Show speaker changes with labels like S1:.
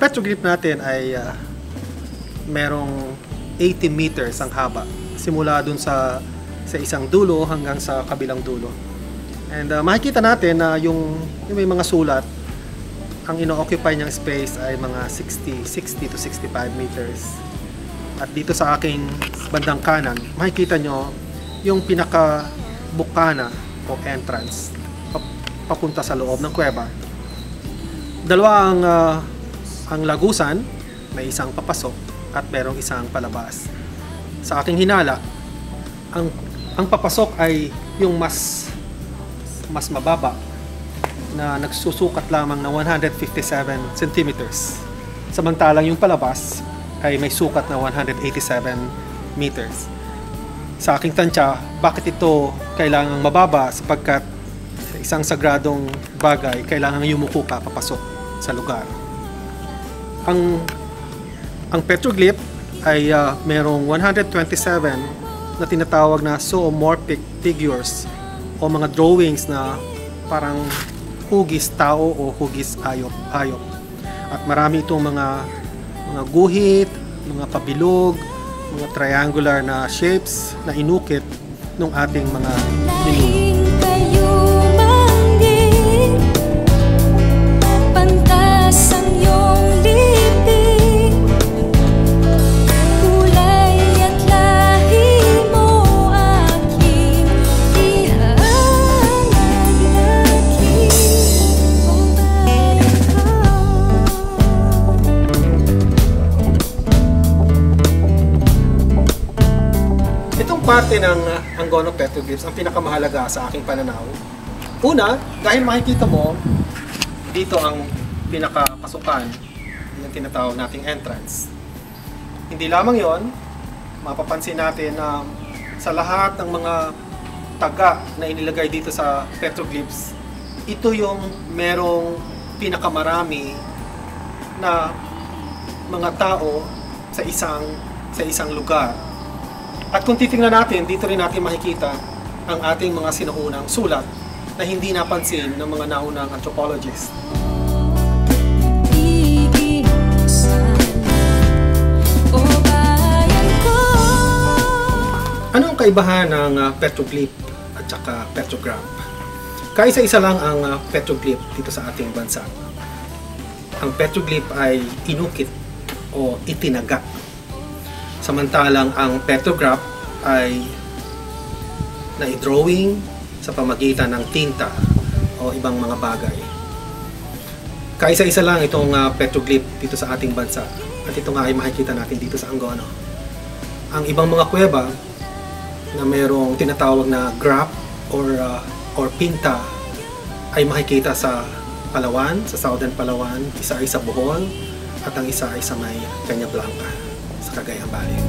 S1: petroglyph natin ay merong 80 meters ang haba. Simula dun sa isang dulo hanggang sa kabilang dulo. And makikita natin na yung may mga sulat, ang ino-occupy niyang space ay mga 60 to 65 meters. At dito sa aking bandang kanan, makikita nyo yung pinaka-bukana o entrance papunta sa loob ng kuweba. Dalawa ang lagusan, may isang papasok at merong isang palabas. Sa aking hinala, ang papasok ay yung mas mababa na nagsusukat lamang ng 157 centimeters. Samantalang yung palabas ay may sukat na 187 meters. Sa aking tansya, bakit ito kailangang mababa? Sapagkat sa isang sagradong bagay, kailangan yumuko ka papasok sa lugar. Ang petroglyph ay merong 127 na tinatawag na zoomorphic figures o mga drawings na parang hugis tao o hugis hayop. At marami itong mga guhit, mga pabilog, mga triangular na shapes na inukit ng ating mga ninuno. Parte ng Angono petroglyphs ang pinakamahalaga sa aking pananaw. Una, dahil makikita mo dito ang pinakapasukan, yung tinatawag nating entrance. Hindi lamang yon, mapapansin natin na sa lahat ng mga taga na inilagay dito sa petroglyphs, ito yung merong pinakamarami na mga tao sa isang lugar. At kung titingnan natin, dito rin natin makikita ang ating mga sinuunang sulat na hindi napansin ng mga naunang anthropologists. Ano ang kaibahan ng petroglyph at saka petrograph? Kaisa-isa lang ang petroglyph dito sa ating bansa. Ang petroglyph ay inukit o itinaga. Samantalang ang petrograph ay na-drawing sa pamagitan ng tinta o ibang mga bagay. Kaisa-isa lang itong petroglyph dito sa ating bansa at ito nga ay makikita natin dito sa Angono. Ang ibang mga kuweba na mayroong tinatawag na graph or pinta ay makikita sa Palawan, sa Southern Palawan, isa ay sa Bohol at ang isa ay sa may Cañablanca sa Cagayan Valley.